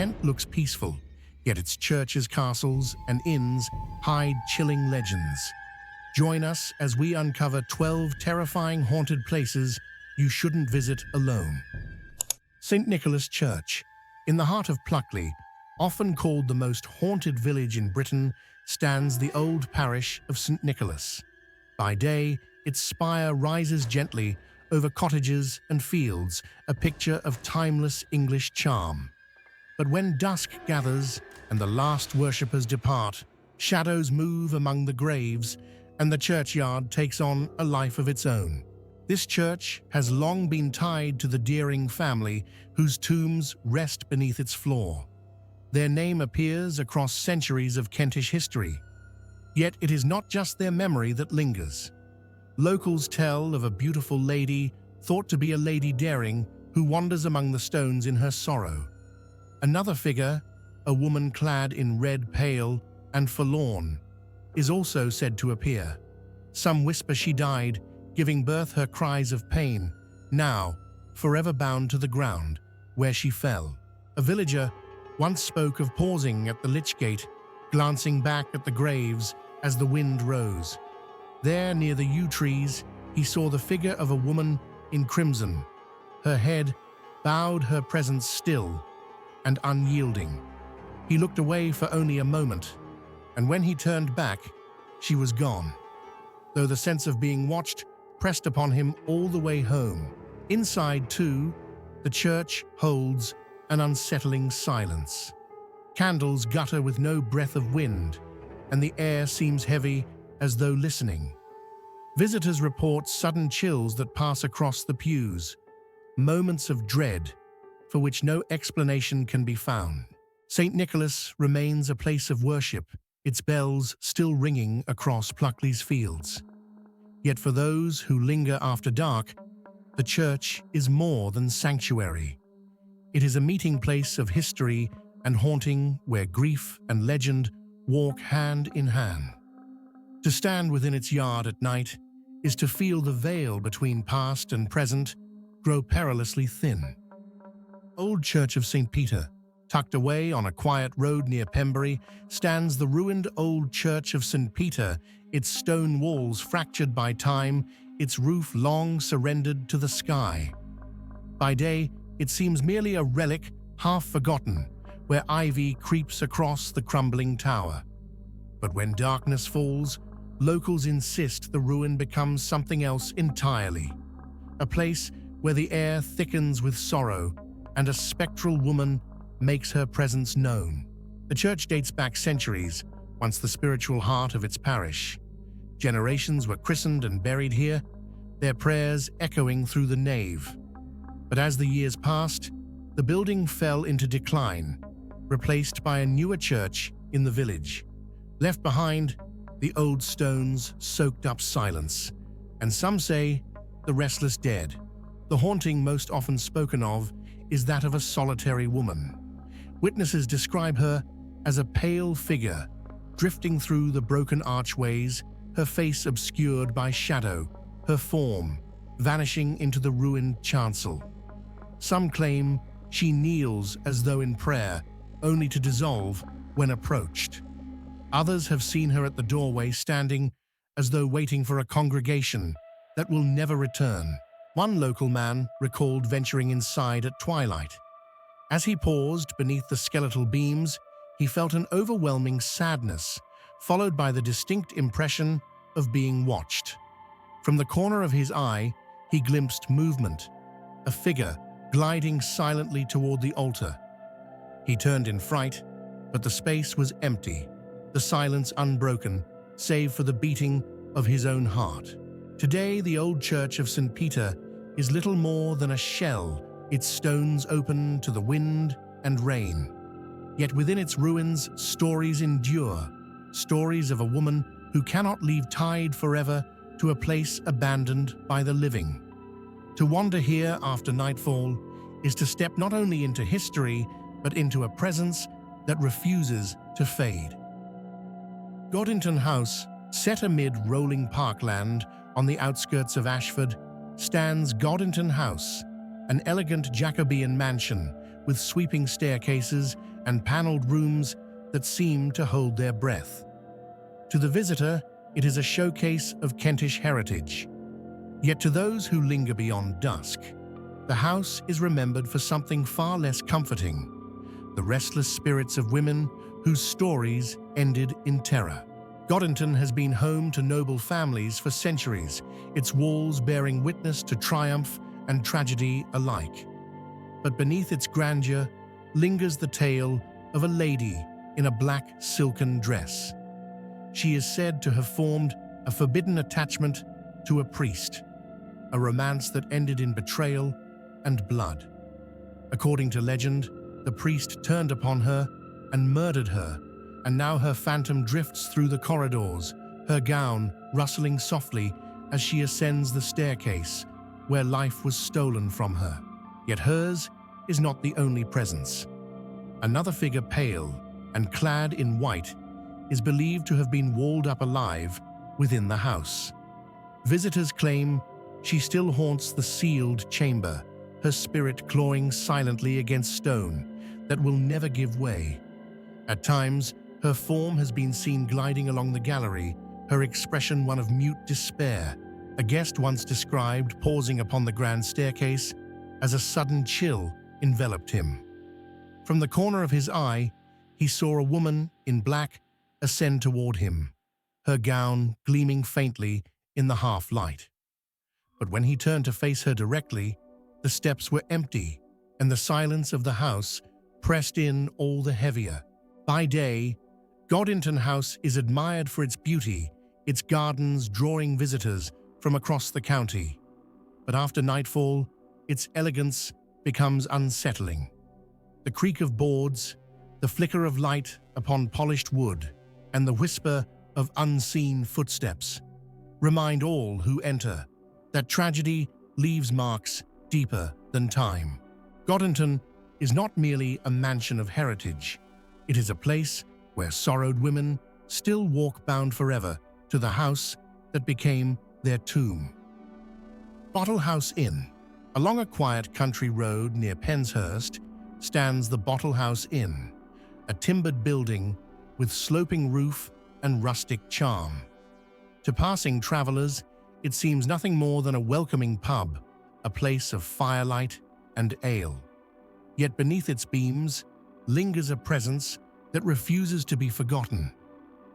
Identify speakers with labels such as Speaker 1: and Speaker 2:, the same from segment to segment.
Speaker 1: Kent looks peaceful, yet its churches, castles, and inns hide chilling legends. Join us as we uncover 12 terrifying haunted places you shouldn't visit alone. St. Nicholas Church. In the heart of Pluckley, often called the most haunted village in Britain, stands the old parish of St. Nicholas. By day, its spire rises gently over cottages and fields, a picture of timeless English charm. But when dusk gathers and the last worshippers depart, shadows move among the graves and the churchyard takes on a life of its own. This church has long been tied to the Deering family, whose tombs rest beneath its floor. Their name appears across centuries of Kentish history. Yet it is not just their memory that lingers. Locals tell of a beautiful lady, thought to be a Lady Deering, who wanders among the stones in her sorrow. Another figure, a woman clad in red, pale and forlorn, is also said to appear. Some whisper she died, giving birth her cries of pain, now forever bound to the ground where she fell. A villager once spoke of pausing at the Lich Gate, glancing back at the graves as the wind rose. There, near the yew trees, he saw the figure of a woman in crimson, her head bowed, her presence still and unyielding. He looked away for only a moment, and when he turned back, she was gone, though the sense of being watched pressed upon him all the way home. Inside, too, the church holds an unsettling silence. Candles gutter with no breath of wind, and the air seems heavy as though listening. Visitors report sudden chills that pass across the pews, moments of dread for which no explanation can be found. St. Nicholas remains a place of worship, its bells still ringing across Pluckley's fields. Yet for those who linger after dark, the church is more than sanctuary. It is a meeting place of history and haunting where grief and legend walk hand in hand. To stand within its yard at night is to feel the veil between past and present grow perilously thin. Old Church of St. Peter. Tucked away on a quiet road near Penbury stands the ruined old Church of St. Peter, its stone walls fractured by time, its roof long surrendered to the sky. By day, it seems merely a relic half forgotten, where ivy creeps across the crumbling tower. But when darkness falls, locals insist the ruin becomes something else entirely. A place where the air thickens with sorrow and a spectral woman makes her presence known. The church dates back centuries, once the spiritual heart of its parish. Generations were christened and buried here, their prayers echoing through the nave. But as the years passed, the building fell into decline, replaced by a newer church in the village. Left behind, the old stones soaked up silence, and some say the restless dead. The haunting most often spoken of is that of a solitary woman. Witnesses describe her as a pale figure, drifting through the broken archways, her face obscured by shadow, her form vanishing into the ruined chancel. Some claim she kneels as though in prayer, only to dissolve when approached. Others have seen her at the doorway standing as though waiting for a congregation that will never return. One local man recalled venturing inside at twilight. As he paused beneath the skeletal beams, he felt an overwhelming sadness, followed by the distinct impression of being watched. From the corner of his eye, he glimpsed movement, a figure gliding silently toward the altar. He turned in fright, but the space was empty, the silence unbroken, save for the beating of his own heart. Today, the old Church of St. Peter is little more than a shell, its stones open to the wind and rain. Yet within its ruins, stories endure, stories of a woman who cannot leave tied forever to a place abandoned by the living. To wander here after nightfall is to step not only into history, but into a presence that refuses to fade. Godington House, set amid rolling parkland on the outskirts of Ashford, stands Godinton House, an elegant Jacobean mansion with sweeping staircases and panelled rooms that seem to hold their breath. To the visitor, it is a showcase of Kentish heritage. Yet to those who linger beyond dusk, the house is remembered for something far less comforting: the restless spirits of women whose stories ended in terror. Godinton has been home to noble families for centuries, its walls bearing witness to triumph and tragedy alike. But beneath its grandeur lingers the tale of a lady in a black silken dress. She is said to have formed a forbidden attachment to a priest, a romance that ended in betrayal and blood. According to legend, the priest turned upon her and murdered her, and now her phantom drifts through the corridors, her gown rustling softly as she ascends the staircase where life was stolen from her. Yet hers is not the only presence. Another figure, pale and clad in white, is believed to have been walled up alive within the house. Visitors claim she still haunts the sealed chamber, her spirit clawing silently against stone that will never give way. At times, her form has been seen gliding along the gallery, her expression one of mute despair. A guest once described pausing upon the grand staircase as a sudden chill enveloped him. From the corner of his eye, he saw a woman in black ascend toward him, her gown gleaming faintly in the half-light. But when he turned to face her directly, the steps were empty, and the silence of the house pressed in all the heavier. By day, Godington House is admired for its beauty, its gardens drawing visitors from across the county. But after nightfall, its elegance becomes unsettling. The creak of boards, the flicker of light upon polished wood, and the whisper of unseen footsteps remind all who enter that tragedy leaves marks deeper than time. Godinton is not merely a mansion of heritage. It is a place where sorrowed women still walk bound forever to the house that became their tomb. Bottle House Inn. Along a quiet country road near Penshurst stands the Bottle House Inn, a timbered building with sloping roof and rustic charm. To passing travelers, it seems nothing more than a welcoming pub, a place of firelight and ale. Yet beneath its beams lingers a presence that refuses to be forgotten,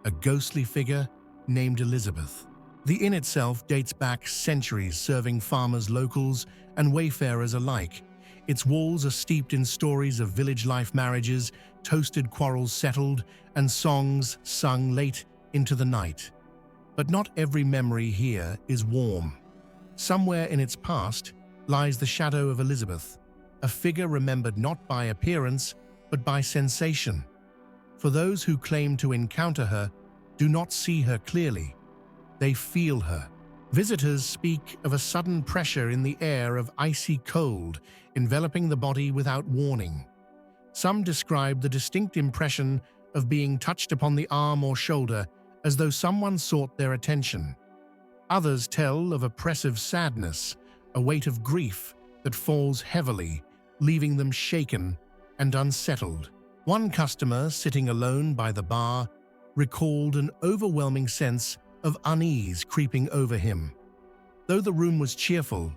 Speaker 1: a ghostly figure named Elizabeth. The inn itself dates back centuries, serving farmers, locals, and wayfarers alike. Its walls are steeped in stories of village life, marriages, toasted quarrels settled, and songs sung late into the night. But not every memory here is warm. Somewhere in its past lies the shadow of Elizabeth, a figure remembered not by appearance, but by sensation. For those who claim to encounter her do not see her clearly. They feel her. Visitors speak of a sudden pressure in the air of icy cold, enveloping the body without warning. Some describe the distinct impression of being touched upon the arm or shoulder as though someone sought their attention. Others tell of oppressive sadness, a weight of grief that falls heavily, leaving them shaken and unsettled. One customer, sitting alone by the bar, recalled an overwhelming sense of unease creeping over him. Though the room was cheerful,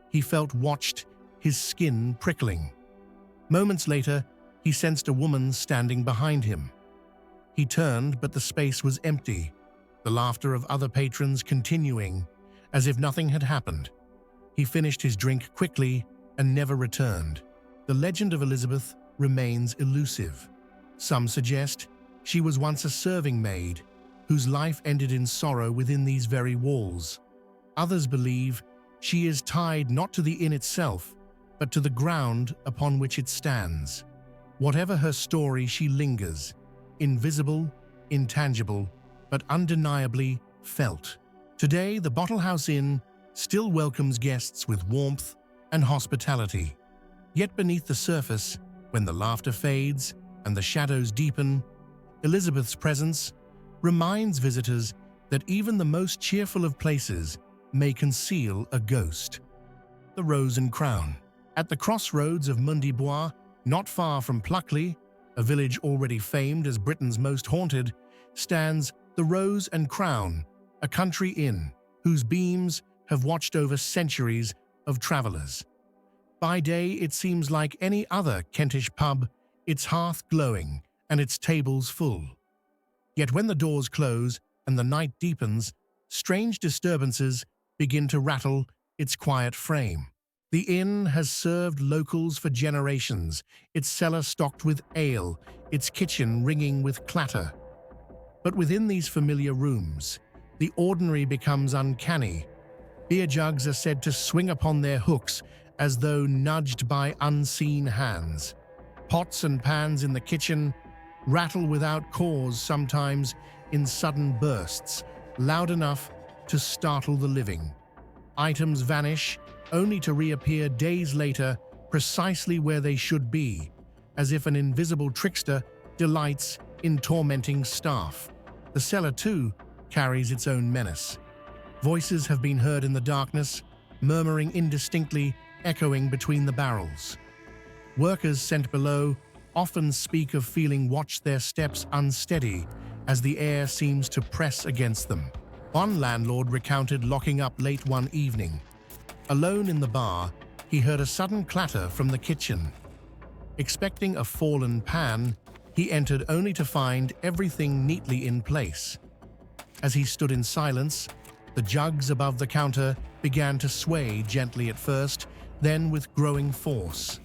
Speaker 1: he felt watched, his skin prickling. Moments later, he sensed a woman standing behind him. He turned, but the space was empty, the laughter of other patrons continuing, as if nothing had happened. He finished his drink quickly and never returned. The legend of Elizabeth remains elusive. Some suggest she was once a serving maid whose life ended in sorrow within these very walls. Others believe she is tied not to the inn itself, but to the ground upon which it stands. Whatever her story, she lingers, invisible, intangible, but undeniably felt. Today, the Bottle House Inn still welcomes guests with warmth and hospitality. Yet beneath the surface, when the laughter fades and the shadows deepen, Elizabeth's presence reminds visitors that even the most cheerful of places may conceal a ghost. The Rose and Crown. At the crossroads of Mundy Bois, not far from Pluckley, a village already famed as Britain's most haunted, stands the Rose and Crown, a country inn whose beams have watched over centuries of travellers. By day, it seems like any other Kentish pub, its hearth glowing and its tables full. Yet when the doors close and the night deepens, strange disturbances begin to rattle its quiet frame. The inn has served locals for generations, its cellar stocked with ale, its kitchen ringing with clatter. But within these familiar rooms, the ordinary becomes uncanny. Beer jugs are said to swing upon their hooks as though nudged by unseen hands. Pots and pans in the kitchen rattle without cause, sometimes in sudden bursts, loud enough to startle the living. Items vanish, only to reappear days later precisely where they should be, as if an invisible trickster delights in tormenting staff. The cellar, too, carries its own menace. Voices have been heard in the darkness, murmuring indistinctly, echoing between the barrels. Workers sent below often speak of feeling watch their steps unsteady as the air seems to press against them. One landlord recounted locking up late one evening. Alone in the bar, he heard a sudden clatter from the kitchen. Expecting a fallen pan, he entered only to find everything neatly in place. As he stood in silence, the jugs above the counter began to sway gently at first, then with growing force.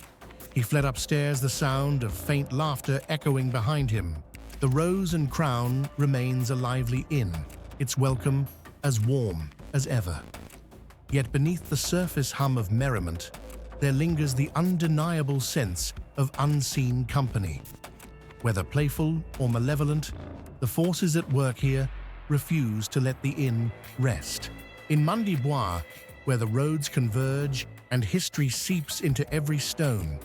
Speaker 1: He fled upstairs, the sound of faint laughter echoing behind him. The Rose and Crown remains a lively inn, its welcome as warm as ever. Yet beneath the surface hum of merriment, there lingers the undeniable sense of unseen company. Whether playful or malevolent, the forces at work here refuse to let the inn rest. In Mundy Bois, where the roads converge and history seeps into every stone,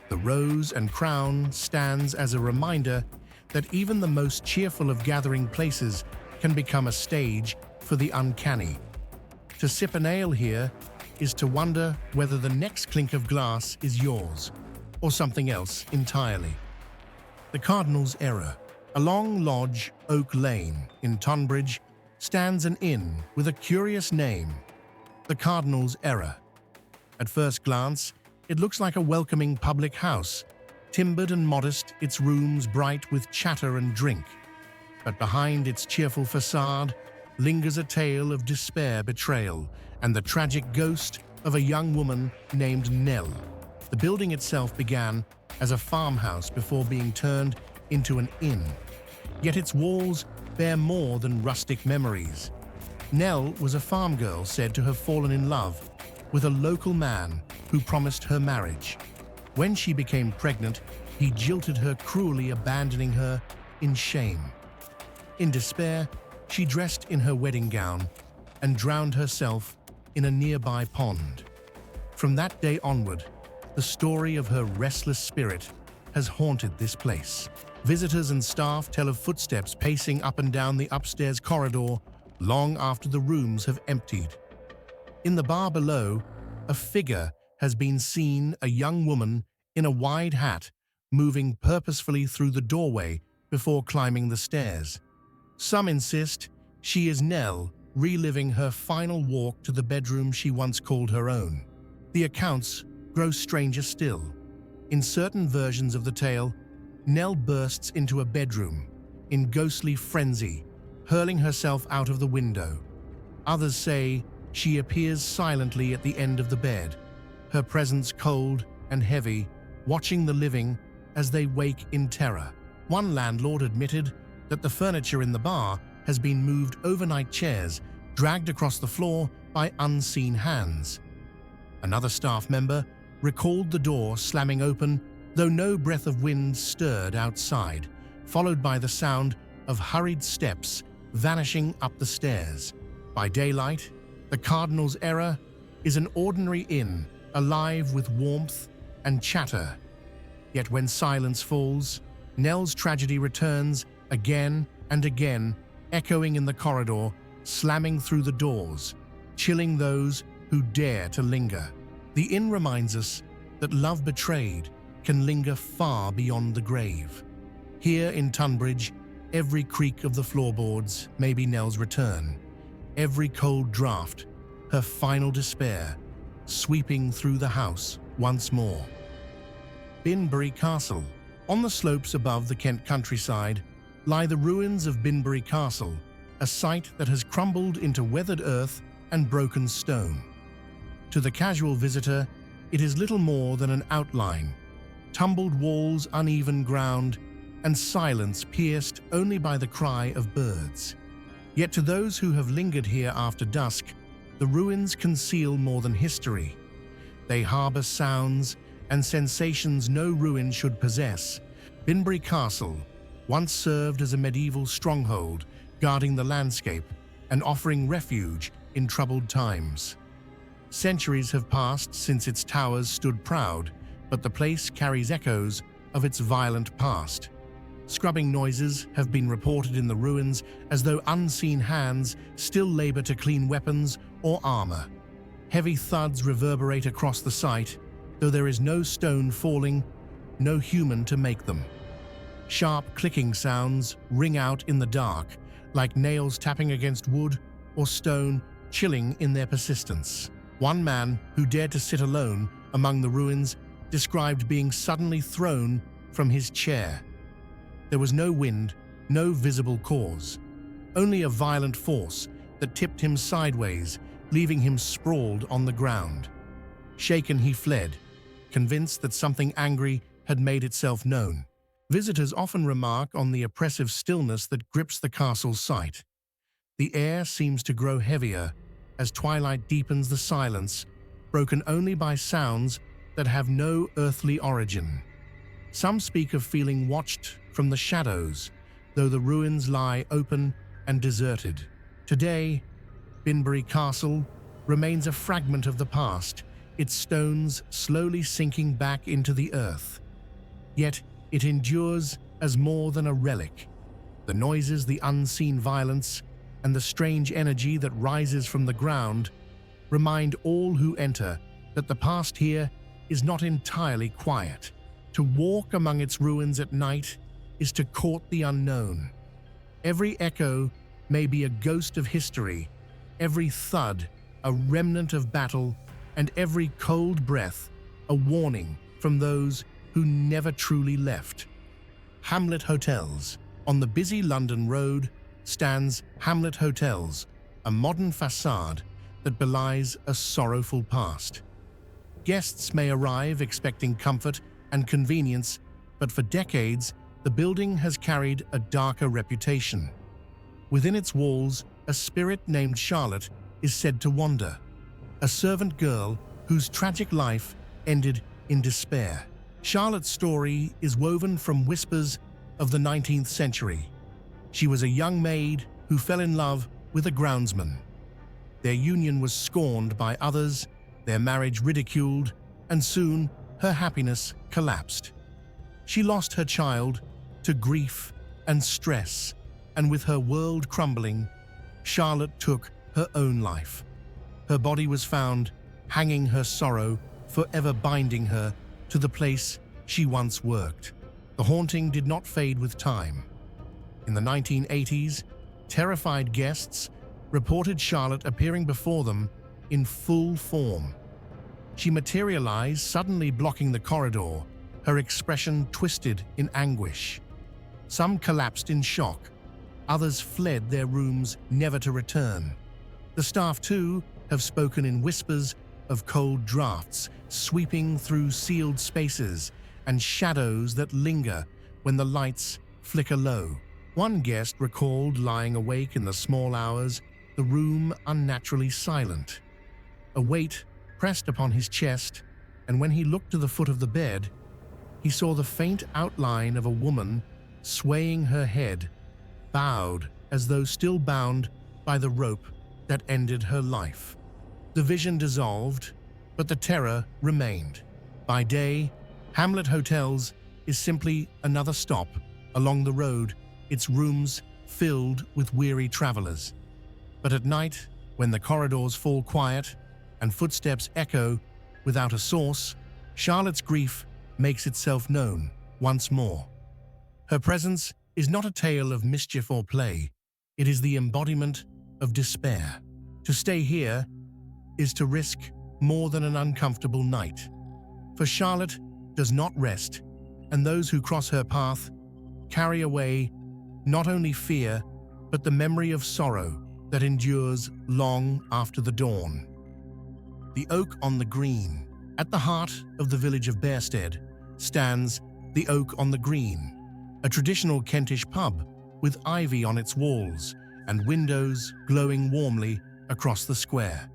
Speaker 1: the Rose and Crown stands as a reminder that even the most cheerful of gathering places can become a stage for the uncanny. To sip an ale here is to wonder whether the next clink of glass is yours, or something else entirely. The Cardinal's Error. Along Lodge Oak Lane in Tonbridge stands an inn with a curious name, the Cardinal's Error. At first glance, it looks like a welcoming public house, timbered and modest, its rooms bright with chatter and drink. But behind its cheerful facade lingers a tale of despair, betrayal, and the tragic ghost of a young woman named Nell. The building itself began as a farmhouse before being turned into an inn. Yet its walls bear more than rustic memories. Nell was a farm girl said to have fallen in love with a local man who promised her marriage. When she became pregnant, he jilted her cruelly, abandoning her in shame. In despair, she dressed in her wedding gown and drowned herself in a nearby pond. From that day onward, the story of her restless spirit has haunted this place. Visitors and staff tell of footsteps pacing up and down the upstairs corridor long after the rooms have emptied. In the bar below, a figure has been seen, a young woman in a wide hat, moving purposefully through the doorway before climbing the stairs. Some insist she is Nell, reliving her final walk to the bedroom she once called her own. The accounts grow stranger still. In certain versions of the tale, Nell bursts into a bedroom in ghostly frenzy, hurling herself out of the window. Others say she appears silently at the end of the bed, her presence cold and heavy, watching the living as they wake in terror. One landlord admitted that the furniture in the bar has been moved, overnight chairs dragged across the floor by unseen hands. Another staff member recalled the door slamming open, though no breath of wind stirred outside, followed by the sound of hurried steps vanishing up the stairs. By daylight, the Cardinal's Error is an ordinary inn, alive with warmth and chatter. Yet when silence falls, Nell's tragedy returns again and again, echoing in the corridor, slamming through the doors, chilling those who dare to linger. The inn reminds us that love betrayed can linger far beyond the grave. Here in Tunbridge, every creak of the floorboards may be Nell's return, every cold draught, her final despair, sweeping through the house once more. Binbury Castle. On the slopes above the Kent countryside lie the ruins of Binbury Castle, a site that has crumbled into weathered earth and broken stone. To the casual visitor, it is little more than an outline, tumbled walls, uneven ground, and silence pierced only by the cry of birds. Yet to those who have lingered here after dusk, the ruins conceal more than history. They harbor sounds and sensations no ruin should possess. Binbury Castle once served as a medieval stronghold, guarding the landscape and offering refuge in troubled times. Centuries have passed since its towers stood proud, but the place carries echoes of its violent past. Scrubbing noises have been reported in the ruins as though unseen hands still labor to clean weapons or armor. Heavy thuds reverberate across the site, though there is no stone falling, no human to make them. Sharp clicking sounds ring out in the dark, like nails tapping against wood or stone, chilling in their persistence. One man who dared to sit alone among the ruins described being suddenly thrown from his chair. There was no wind, no visible cause, only a violent force that tipped him sideways, leaving him sprawled on the ground. Shaken, he fled, convinced that something angry had made itself known. Visitors often remark on the oppressive stillness that grips the castle's site. The air seems to grow heavier as twilight deepens the silence, broken only by sounds that have no earthly origin. Some speak of feeling watched from the shadows, though the ruins lie open and deserted. Today, Binbury Castle remains a fragment of the past, its stones slowly sinking back into the earth. Yet it endures as more than a relic. The noises, the unseen violence, and the strange energy that rises from the ground remind all who enter that the past here is not entirely quiet. To walk among its ruins at night is to court the unknown. Every echo may be a ghost of history, every thud a remnant of battle, and every cold breath a warning from those who never truly left. Hamlet Hotels. On the busy London road stands Hamlet Hotels, a modern facade that belies a sorrowful past. Guests may arrive expecting comfort and convenience, but for decades, the building has carried a darker reputation. Within its walls, a spirit named Charlotte is said to wander, a servant girl whose tragic life ended in despair. Charlotte's story is woven from whispers of the 19th century. She was a young maid who fell in love with a groundsman. Their union was scorned by others, their marriage ridiculed, and soon her happiness collapsed. She lost her child to grief and stress, and with her world crumbling, Charlotte took her own life. Her body was found, hanging her sorrow, forever binding her to the place she once worked. The haunting did not fade with time. In the 1980s, terrified guests reported Charlotte appearing before them in full form. She materialized, suddenly blocking the corridor, her expression twisted in anguish. Some collapsed in shock. Others fled their rooms, never to return. The staff, too, have spoken in whispers of cold drafts sweeping through sealed spaces and shadows that linger when the lights flicker low. One guest recalled lying awake in the small hours, the room unnaturally silent. A weight pressed upon his chest, and when he looked to the foot of the bed, he saw the faint outline of a woman swaying her head, bowed as though still bound by the rope that ended her life. The vision dissolved, but the terror remained. By day, Hamlet Hotels is simply another stop along the road, its rooms filled with weary travelers. But at night, when the corridors fall quiet and footsteps echo without a source, Charlotte's grief makes itself known once more. Her presence is not a tale of mischief or play. It is the embodiment of despair. To stay here is to risk more than an uncomfortable night. For Charlotte does not rest, and those who cross her path carry away not only fear, but the memory of sorrow that endures long after the dawn. The Oak on the Green. At the heart of the village of Bearsted stands the Oak on the Green, a traditional Kentish pub with ivy on its walls and windows glowing warmly across the square.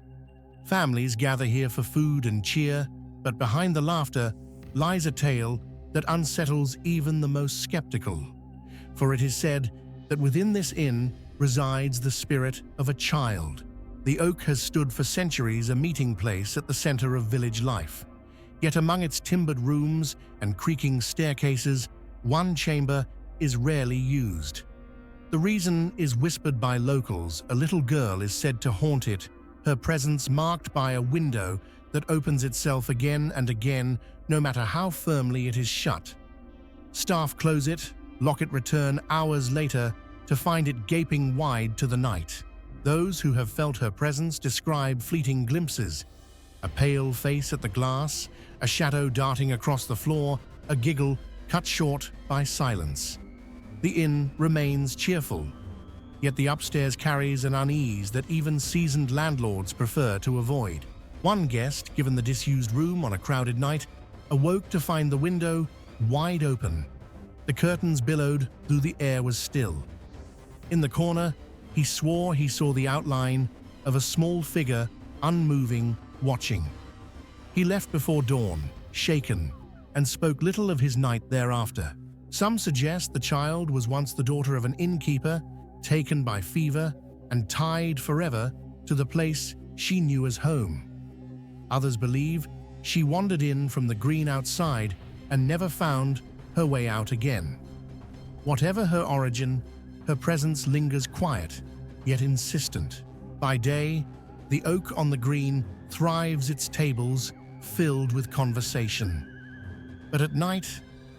Speaker 1: Families gather here for food and cheer, but behind the laughter lies a tale that unsettles even the most skeptical. For it is said that within this inn resides the spirit of a child. The Oak has stood for centuries a meeting place at the center of village life. Yet among its timbered rooms and creaking staircases, one chamber is rarely used. The reason is whispered by locals. A little girl is said to haunt it, her presence marked by a window that opens itself again and again, no matter how firmly it is shut. Staff close it, lock it, return hours later to find it gaping wide to the night. Those who have felt her presence describe fleeting glimpses: a pale face at the glass, a shadow darting across the floor, a giggle cut short by silence. The inn remains cheerful, yet the upstairs carries an unease that even seasoned landlords prefer to avoid. One guest, given the disused room on a crowded night, awoke to find the window wide open. The curtains billowed, though the air was still. In the corner, he swore he saw the outline of a small figure, unmoving, watching. He left before dawn, shaken, and spoke little of his night thereafter. Some suggest the child was once the daughter of an innkeeper, taken by fever and tied forever to the place she knew as home. Others believe she wandered in from the green outside and never found her way out again. Whatever her origin, her presence lingers quiet, yet insistent. By day, the Oak on the Green thrives, its tables filled with conversation. But at night,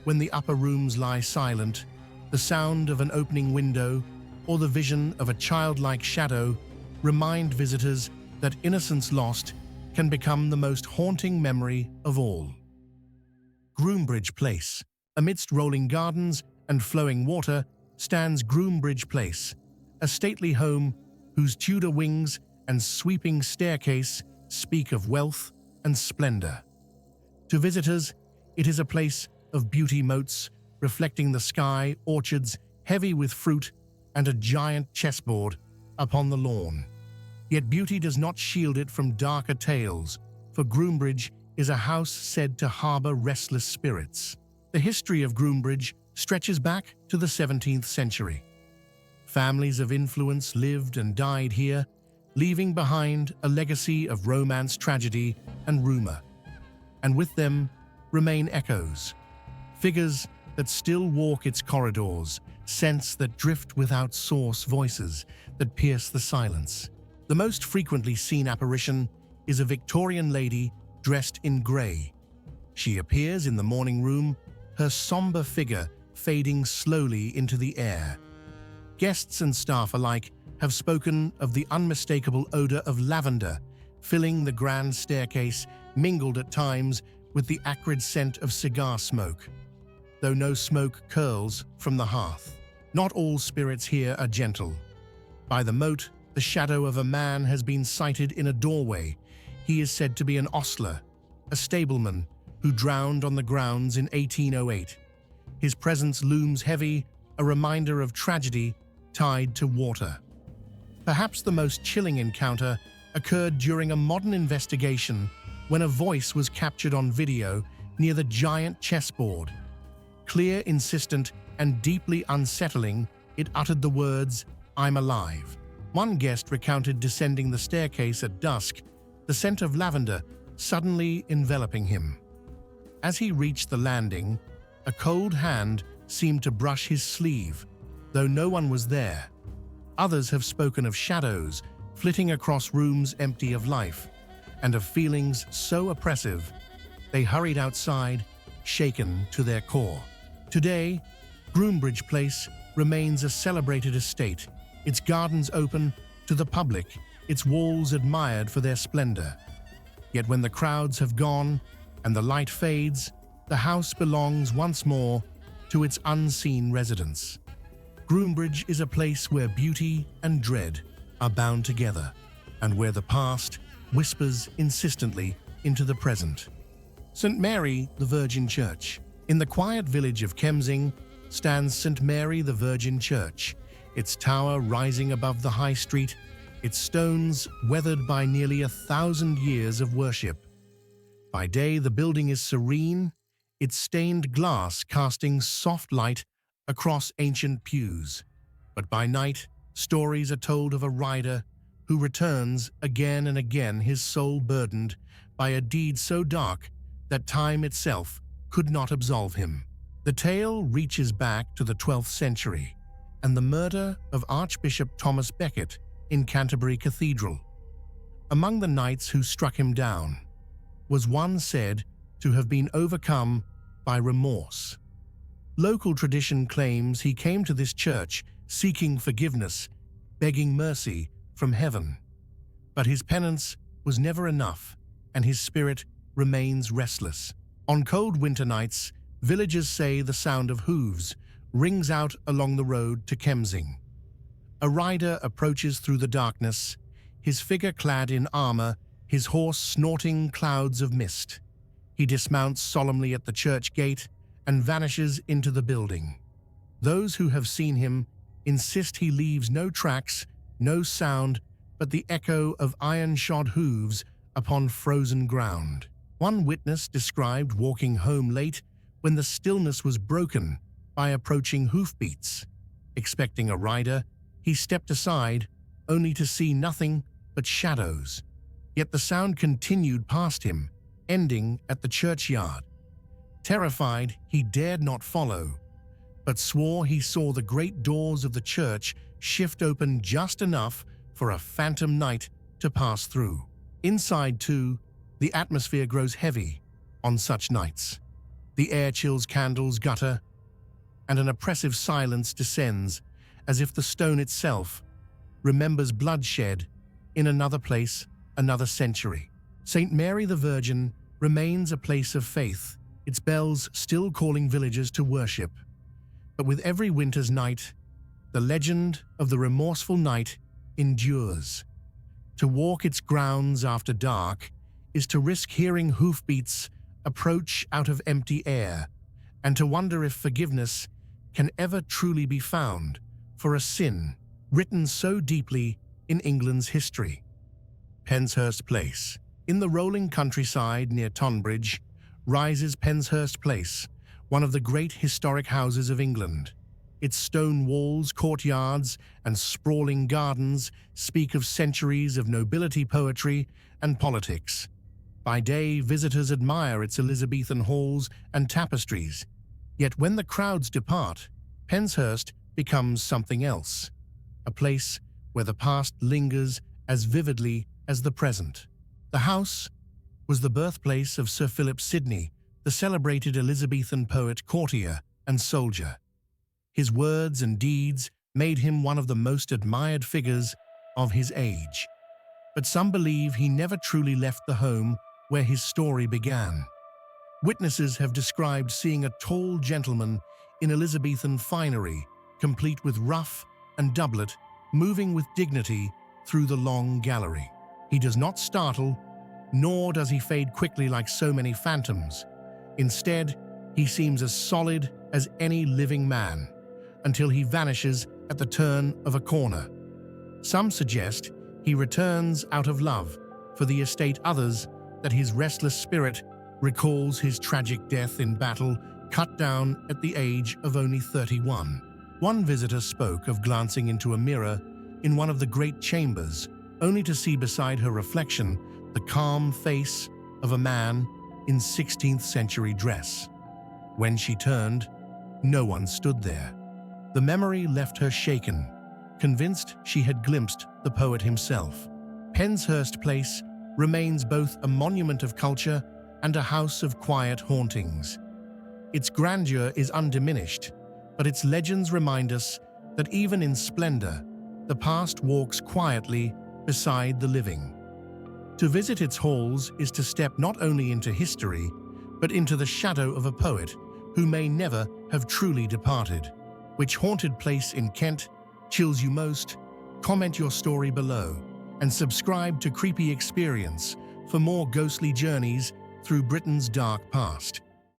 Speaker 1: when the upper rooms lie silent, the sound of an opening window or the vision of a childlike shadow remind visitors that innocence lost can become the most haunting memory of all. Groombridge Place. Amidst rolling gardens and flowing water stands Groombridge Place, a stately home whose Tudor wings and sweeping staircase speak of wealth and splendor. To visitors, it is a place of beauty moats reflecting the sky, orchards heavy with fruit, and a giant chessboard upon the lawn. Yet beauty does not shield it from darker tales, for Groombridge is a house said to harbor restless spirits. The history of Groombridge stretches back to the 17th century. Families of influence lived and died here, leaving behind a legacy of romance, tragedy, and rumor. And with them remain echoes, figures that still walk its corridors, scents that drift without source, voices that pierce the silence. The most frequently seen apparition is a Victorian lady dressed in grey. She appears in the morning room, her somber figure fading slowly into the air. Guests and staff alike have spoken of the unmistakable odor of lavender filling the grand staircase, mingled at times with the acrid scent of cigar smoke, though no smoke curls from the hearth. Not all spirits here are gentle. By the moat, the shadow of a man has been sighted in a doorway. He is said to be an ostler, a stableman who drowned on the grounds in 1808. His presence looms heavy, a reminder of tragedy tied to water. Perhaps the most chilling encounter occurred during a modern investigation when a voice was captured on video near the giant chessboard. Clear, insistent, and deeply unsettling, it uttered the words, "I'm alive." One guest recounted descending the staircase at dusk, the scent of lavender suddenly enveloping him. As he reached the landing, a cold hand seemed to brush his sleeve, though no one was there. Others have spoken of shadows flitting across rooms empty of life, and of feelings so oppressive they hurried outside shaken to their core. Today, Groombridge Place remains a celebrated estate, its gardens open to the public, its walls admired for their splendor. Yet when the crowds have gone and the light fades, the house belongs once more to its unseen residents. Groombridge is a place where beauty and dread are bound together, and where the past whispers insistently into the present. St. Mary the Virgin Church. In the quiet village of Kemsing stands St. Mary the Virgin Church, its tower rising above the high street, its stones weathered by nearly 1,000 years of worship. By day, the building is serene, its stained glass casting soft light across ancient pews. But by night, stories are told of a rider who returns again and again, his soul burdened by a deed so dark that time itself could not absolve him. The tale reaches back to the 12th century and the murder of Archbishop Thomas Becket in Canterbury Cathedral. Among the knights who struck him down was one said to have been overcome by remorse. Local tradition claims he came to this church seeking forgiveness, begging mercy from heaven. But his penance was never enough, and his spirit remains restless. On cold winter nights, villagers say the sound of hooves rings out along the road to Kemsing. A rider approaches through the darkness, his figure clad in armor, his horse snorting clouds of mist. He dismounts solemnly at the church gate and vanishes into the building. Those who have seen him insist he leaves no tracks, no sound, but the echo of iron-shod hooves upon frozen ground. One witness described walking home late when the stillness was broken by approaching hoofbeats. Expecting a rider, he stepped aside, only to see nothing but shadows. Yet the sound continued past him, ending at the churchyard. Terrified, he dared not follow, but swore he saw the great doors of the church shift open just enough for a phantom knight to pass through. Inside, too, the atmosphere grows heavy on such nights. The air chills candles gutter, and an oppressive silence descends, as if the stone itself remembers bloodshed in another place, another century. St. Mary the Virgin remains a place of faith, its bells still calling villagers to worship. But with every winter's night, the legend of the remorseful knight endures. To walk its grounds after dark is to risk hearing hoofbeats approach out of empty air, and to wonder if forgiveness can ever truly be found for a sin written so deeply in England's history. Penshurst Place. In the rolling countryside near Tonbridge rises Penshurst Place, one of the great historic houses of England. Its stone walls, courtyards, and sprawling gardens speak of centuries of nobility, poetry, and politics. By day, visitors admire its Elizabethan halls and tapestries. Yet when the crowds depart, Penshurst becomes something else, a place where the past lingers as vividly as the present. The house was the birthplace of Sir Philip Sidney, the celebrated Elizabethan poet, courtier, and soldier. His words and deeds made him one of the most admired figures of his age. But some believe he never truly left the home where his story began. Witnesses have described seeing a tall gentleman in Elizabethan finery, complete with ruff and doublet, moving with dignity through the long gallery. He does not startle, nor does he fade quickly like so many phantoms. Instead, he seems as solid as any living man, until he vanishes at the turn of a corner. Some suggest he returns out of love for the estate, others that his restless spirit recalls his tragic death in battle, cut down at the age of only 31. One visitor spoke of glancing into a mirror in one of the great chambers, only to see beside her reflection the calm face of a man in 16th century dress. When she turned, no one stood there. The memory left her shaken, convinced she had glimpsed the poet himself. Penshurst Place remains both a monument of culture and a house of quiet hauntings. Its grandeur is undiminished, but its legends remind us that even in splendor, the past walks quietly beside the living. To visit its halls is to step not only into history, but into the shadow of a poet who may never have truly departed. Which haunted place in Kent chills you most? Comment your story below and subscribe to Creepy Experience for more ghostly journeys through Britain's dark past.